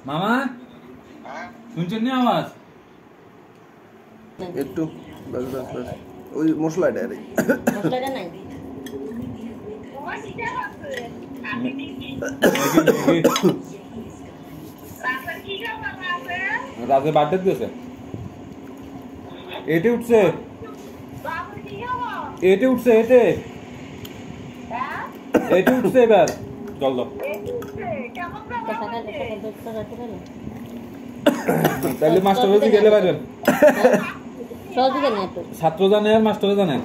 মামা শুনছেন না আওয়াজ? একটু বাস বাস বাস ওই মশলাটা রে মশলাটা নাই রাতে বার্থডে দিয়েছে এটে উঠছে এটে উঠছে এটে এটে উঠছে এবার চল দাও তাহলে মাস্টার হতে গেলে পারবেন ছাত্র জানে আর মাস্টার জানে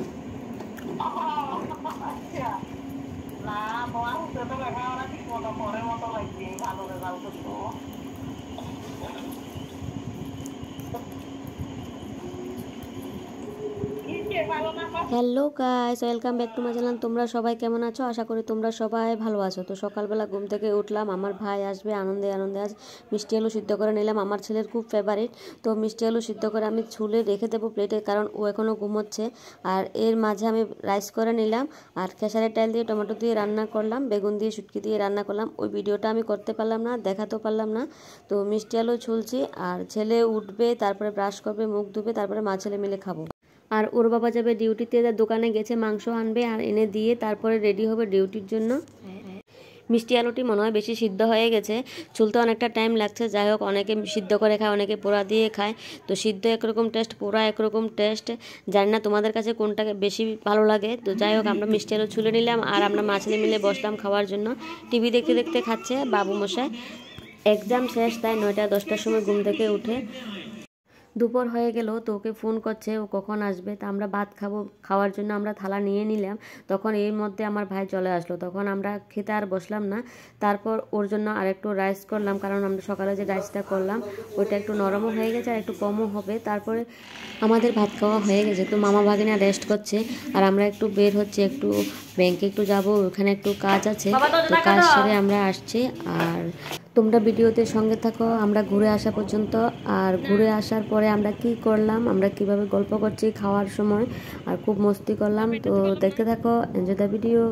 hello guys, welcome back to my channel. তোমরা সবাই কেমন আছো? আশা করি তোমরা সবাই ভালো আছো। তো সকালবেলা ঘুম থেকে উঠলাম, আমার ভাই আসবে, আনন্দে আনন্দে আজ মিষ্টি আলু সিদ্ধ করে নিলাম, আমার ছেলের খুব ফেভারিট। তো মিষ্টি আলু সিদ্ধ করে আমি ছুলে রেখে দেবো প্লেটে, কারণ ও এখনও ঘুমোচ্ছে। আর এর মাঝে আমি রাইস করে নিলাম, আর খেসারের ডাল দিয়ে টমেটো দিয়ে রান্না করলাম, বেগুন দিয়ে শুটকি দিয়ে রান্না করলাম। ওই ভিডিওটা আমি করতে পারলাম না, দেখাতেও পারলাম না। তো মিষ্টি আলু ছুলছি, আর ছেলে উঠবে, তারপরে ব্রাশ করবে, মুখ ধুবে, তারপরে মা ছেলে মিলে খাবো। আর ওর বাবা যাবে ডিউটিতে, দোকানে গেছে, মাংস আনবে আর এনে দিয়ে তারপরে রেডি হবে ডিউটির জন্য। মিষ্টি আলুটি মনে হয় বেশি সিদ্ধ হয়ে গেছে, চুলতে অনেকটা টাইম লাগছে। যাই হোক, অনেকে সিদ্ধ করে খায়, অনেকে পোড়া দিয়ে খায়। তো সিদ্ধ একরকম টেস্ট, পোড়া একরকম টেস্ট, জানি না তোমাদের কাছে কোনটা বেশি ভালো লাগে। তো যাই হোক, আমরা মিষ্টি আলু ছুলে নিলাম, আর আমরা মা ছেলে মিলে বসলাম খাওয়ার জন্য। টিভি দেখতে দেখতে খাচ্ছে বাবু মশাই। এক্সাম শেষ, তাই 9টা-10টার সময় ঘুম থেকে উঠে দুপুর হয়ে গেল। তো ওকে ফোন করছে ও কখন আসবে। তা আমরা ভাত খাবো, খাওয়ার জন্য আমরা থালা নিয়ে নিলাম। তখন এর মধ্যে আমার ভাই চলে আসলো, তখন আমরা খেতে আর বসলাম না। তারপর ওর জন্য আর একটু রাইস করলাম, কারণ আমরা সকালে যে রাইসটা করলাম ওইটা একটু নরমও হয়ে গেছে আর একটু কমও হবে। তারপরে আমাদের ভাত খাওয়া হয়ে গেছে। তো মামা ভাগিনা রেস্ট করছে, আর আমরা একটু বের হচ্ছে, একটু ব্যাংকে একটু যাব, ওখানে একটু কাজ আছে। তো কাজ সেরে আমরা আসছি। আর তোমরা ভিডিওতে সঙ্গে থাকো আমরা ঘুরে আসা পর্যন্ত। আর ঘুরে আসার পরে আমরা কি করলাম, আমরা কিভাবে গল্প করছি খাওয়ার সময়, আর খুব মস্তি করলাম। তো দেখতে থাকো, এনজয় দ্য ভিডিও।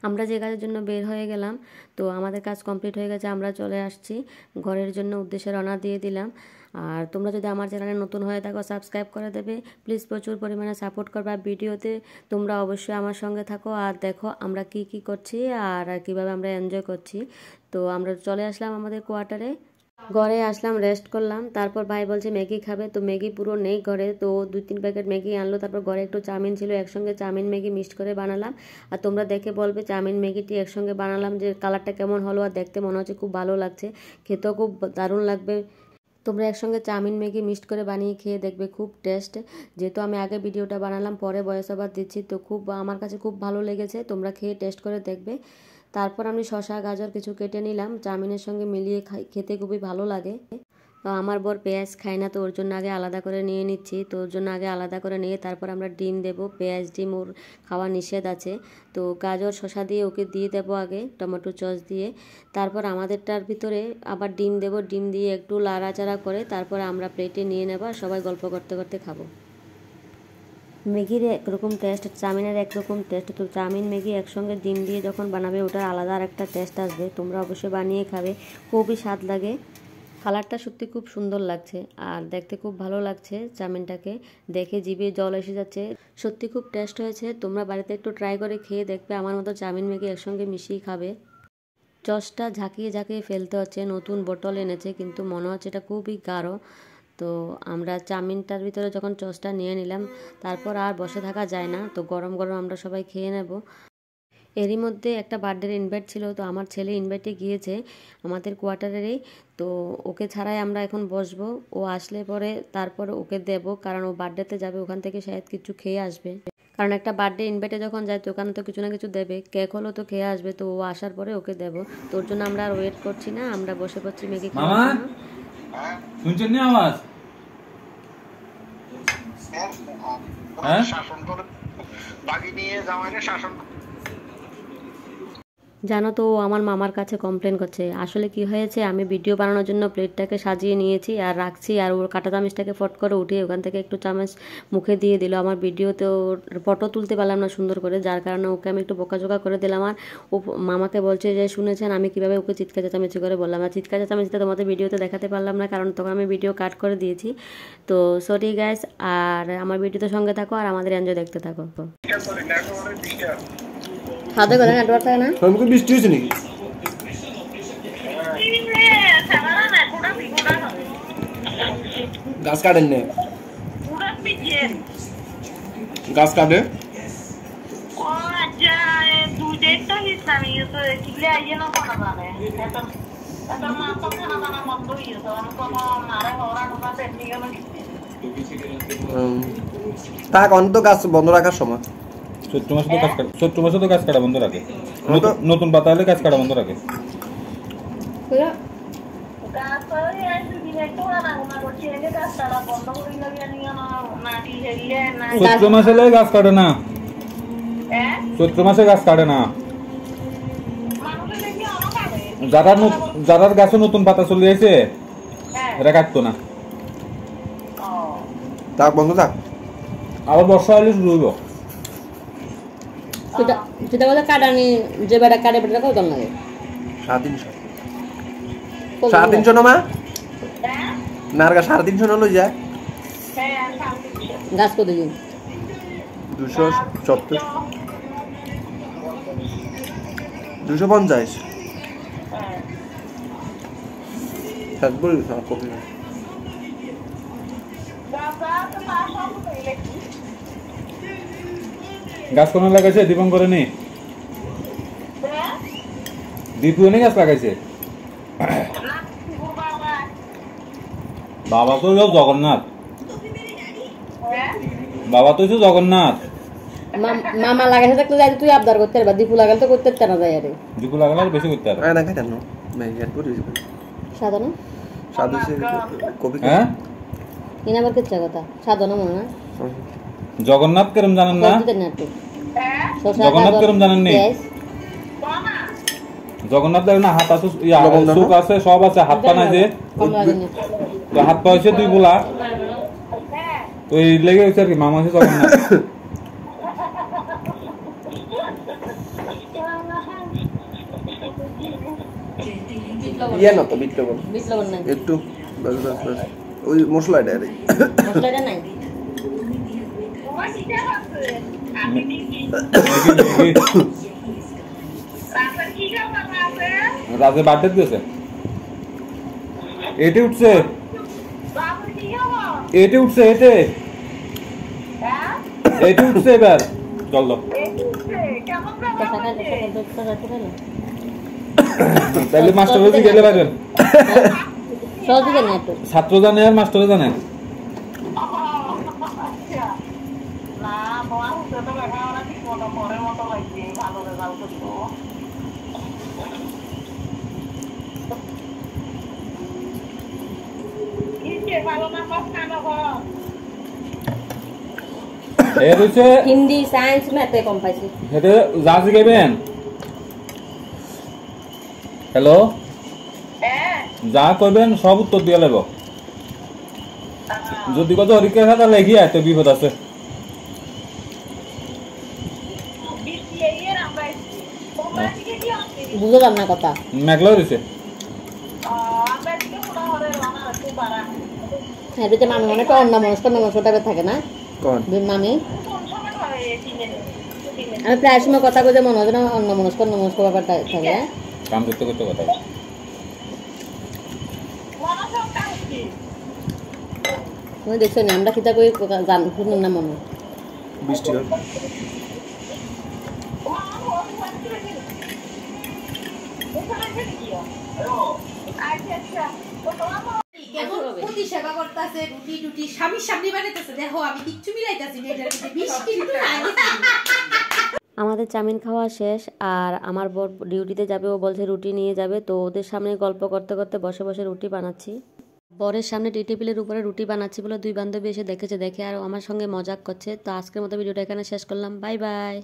আমরা যে কাজের জন্য বের হয়ে গেলাম, তো আমাদের কাজ কমপ্লিট হয়ে গেছে, আমরা চলে আসছি ঘরের জন্য উদ্দেশ্যে রওনা দিয়ে দিলাম। আর তোমরা যদি আমার চ্যানেলে নতুন হয়ে থাকো সাবস্ক্রাইব করে দেবে প্লিজ, প্রচুর পরিমাণে সাপোর্ট করবা ভিডিওতে। তোমরা অবশ্যই আমার সঙ্গে থাকো আর দেখো আমরা কি কি করছি আর কিভাবে আমরা এনজয় করছি। তো আমরা চলে আসলাম আমাদের কোয়ার্টারে, ঘরে আসলাম, রেস্ট করলাম। তারপর ভাই বলছে ম্যাগি খাবে, তো ম্যাগি পুরো নেই ঘরে, তো 2-3 প্যাকেট ম্যাগি আনলো। তারপর ঘরে একটু চাউমিন ছিল, একসঙ্গে চাউমিন ম্যাগি মিক্সড করে বানালাম। আর তোমরা দেখে বলবে চাউমিন ম্যাগিটি একসঙ্গে বানালাম যে কালারটা কেমন হলো, আর দেখতে মনে হচ্ছে খুব ভালো লাগছে, খেতেও খুব দারুণ লাগবে। তোমরা একসঙ্গে চাউমিন ম্যাগি মিক্সড করে বানিয়ে খেয়ে দেখবে, খুব টেস্ট। যেহেতু আমি আগে ভিডিওটা বানালাম, পরে ভয়েস ওভার দিচ্ছি, তো খুব আমার কাছে খুব ভালো লেগেছে, তোমরা খেয়ে টেস্ট করে দেখবে। তারপর আমি শসা গাজর কিছু কেটে নিলাম, চাউমিনের সঙ্গে মিলিয়ে খেতে খুবই ভালো লাগে। তো আমার বর পেঁয়াজ খায় না, তো ওর জন্য আগে আলাদা করে নিয়ে নিচ্ছি। তো ওর জন্য আগে আলাদা করে নিয়ে তারপর আমরা ডিম দেবো, পেঁয়াজ ডিম ওর খাওয়া নিষেধ আছে। তো গাজর শসা দিয়ে ওকে দিয়ে দেবো আগে, টমেটো সস দিয়ে। তারপর আমাদেরটার ভিতরে আবার ডিম দেবো, ডিম দিয়ে একটু লাড়াচাড়া করে তারপর আমরা প্লেটে নিয়ে নেবো, আর সবাই গল্প করতে করতে খাবো। ম্যাগির একরকম টেস্ট, চাউমিনের একরকম টেস্ট। তো চাউমিন ম্যাগি একসঙ্গে ডিম দিয়ে যখন বানাবে ওটার আলাদা আর একটা টেস্ট আসবে, তোমরা অবশ্যই বানিয়ে খাবে, খুবই স্বাদ লাগে। কালারটা সত্যি খুব সুন্দর লাগছে আর দেখতে খুব ভালো লাগছে, চাউমিনটাকে দেখে জিভে জল এসে যাচ্ছে, সত্যি খুব টেস্ট হয়েছে। তোমরা বাড়িতে একটু ট্রাই করে খেয়ে দেখবে, আমার মতো চাউমিন ম্যাগি একসঙ্গে মিশিয়ে খাবে। চসটা ঝাঁকিয়ে ঝাঁকিয়ে ফেলতে হচ্ছে, নতুন বোতল এনেছে কিন্তু মনে হচ্ছে এটা খুবই গাঢ়। তো আমরা চাউমিনটার ভিতরে যখন চসটা নিয়ে নিলাম, তারপর আর বসে থাকা যায় না, তো গরম গরম আমরা সবাই খেয়ে নেব। এরই মধ্যে একটা বার্থডের ইনভাইট ছিল, তো আমার ছেলে ইনভাইটে গিয়েছে আমাদের কোয়ার্টারেরই। তো ওকে ছাড়াই আমরা এখন বসবো, ও আসলে পরে তারপর ওকে দেব, কারণ ও বার্থডেতে যাবে, ওখান থেকে শায়দ কিছু খেয়ে আসবে। কারণ একটা বার্থডে ইনভাইটে যখন যায় তো ওখানে তো কিছু না কিছু দেবে, কেক হলো তো খেয়ে আসবে, তো ও আসার পরে ওকে দেব। তোর জন্য আমরা আর ওয়েট করছি না, আমরা বসে পড়ছি ম্যাগি খাওয়ার জন্য। শুনছেন না আওয়াজ? শাসন করে বাগি নিয়ে জামাইরে শাসন। জানো তো ও আমার মামার কাছে কমপ্লেন করছে। আসলে কি হয়েছে, আমি ভিডিও বানানোর জন্য প্লেটটাকে সাজিয়ে নিয়েছি আর রাখছি, আর ওর কাঁটা চামচটাকে ফট করে উঠিয়ে ওখান থেকে একটু চামচ মুখে দিয়ে দিল। আমার ভিডিওতে ওর ফটো তুলতে পারলাম না সুন্দর করে, যার কারণে ওকে আমি একটু বকাঝোকা করে দিলাম। আর ও মামাকে বলছে যে শুনেছেন আমি কীভাবে ওকে চিৎকার চেঁচামেচি করে বললাম। আর চিৎকার চেঁচামেচিটা তোমাদের ভিডিওতে দেখাতে পারলাম না, কারণ তখন আমি ভিডিও কাট করে দিয়েছি। তো সরি গাইস, আর আমার ভিডিওতে সঙ্গে থাকো আর আমাদের এনজয় দেখতে থাকো। খাওয়া করে নেটওয়ার্ক থাকে না, তো বৃষ্টি হয়েছে নাকি? গাছ কাটেন না, গাছ কাটে থাক, অন্ত গাছ বন্ধ রাখার সময়। চৈত্র মাসে তো গাছ কাটা বন্ধ রাখে, নতুন পাতা হলে গাছ কাটা বন্ধ রাখে। চৈত্র মাসে গাছ কাটে না, চৈত্র মাসে গাছ কাটে না। যারা গাছে নতুন পাতা চলে গেছে এরা কাটতো না। থাক, বন্ধ থাক। আবার বর্ষা হলে শুরু হইব। সেটা বলে কাটানি যে বেটা কাটে বেটা কত দাম লাগে? 350 না মা? নারগা 350 লই যায়। গাছ কত দিন? 270 250। বলি কপি গাছ কোন লাগাইছে? দীপন করে নি, দীপু এনে গাছ লাগাইছে। বাবা তো জগন্নাথ, বাবা তো জগন্নাথ। মামা লাগাইছে থাকতে যাই, তুই আবদার করতে পারবা। দীপু লাগালে তো করতে না যায়। আরে দীপু লাগালে বেশি করতে পারবে না, খাই জানো মেয়ার পরি সাদা না, সাদা সে কপি। হ্যাঁ, ইনা আবার কিচ্ছা কথা সাদা না মনে না। জগন্নাথ কেরম জানেন না? জগন্নাথ কেরম জানেন নি? জগন্নাথ না, হাত আছে, চোখ আছে, সব আছে, হাত পা নাই যে, হাত পা হয়েছে 2 বোলা, তো এই লেগে হয়েছে আর কি। মামা হচ্ছে জগন্নাথ। ইয়া না তো বিটলবন একটু বাস বাস বাস, ওই মশলাটা আর মশলাটা নাই। রাজে বার্থডে দিয়েছে, এটে উঠছে, এটে উঠছে, এটে উঠছে এবার। চল দাও তাহলে মাস্টার বাজি গেলে পারবেন। ছাত্র জানে আর মাস্টার জানে। হিন্দি সায়েন্স ম্যাথে কম পাইছি। যা শিখাইবেন, হ্যালো, যা করবেন সব উত্তর দিয়ে লাগব। যদি কত হরিকের খাতা লেগিয়া তো বিপদ আছে। বুঝলাম না কথা। মেঘলা রয়েছে। মামি মনে একটা অন্য মানুষ থাকে না মামি। আমি প্রায় সময় কথা বলতে মনে হয় না অন্য মানুষ ব্যাপারটা থাকে। কাম করতে করতে কথা তুমি দেখছো না আমরা খিতা করি শুনুন না মনে বৃষ্টি হয়। সেবা করতেছে, রুটি টুটি স্বামীর সামনে বানাইতেছে। দেখো আমি কিচ্ছু মিলাইতেছি না, এটার মধ্যে বিষ কিন্তু নাই। আমাদের চাউমিন খাওয়া শেষ, আর আমার বর ডিউটিতে যাবে, ও বলছে রুটি নিয়ে যাবে। তো ওদের সামনে গল্প করতে করতে বসে বসে রুটি বানাচ্ছি। বরের সামনে টি টেবিলের উপরে রুটি বানাচ্ছি বলে 2 বান্ধবী এসে দেখে আর আমার সঙ্গে মজাক করছে। তো আজকের মতো ভিডিওটা এখানে শেষ করলাম। Bye bye.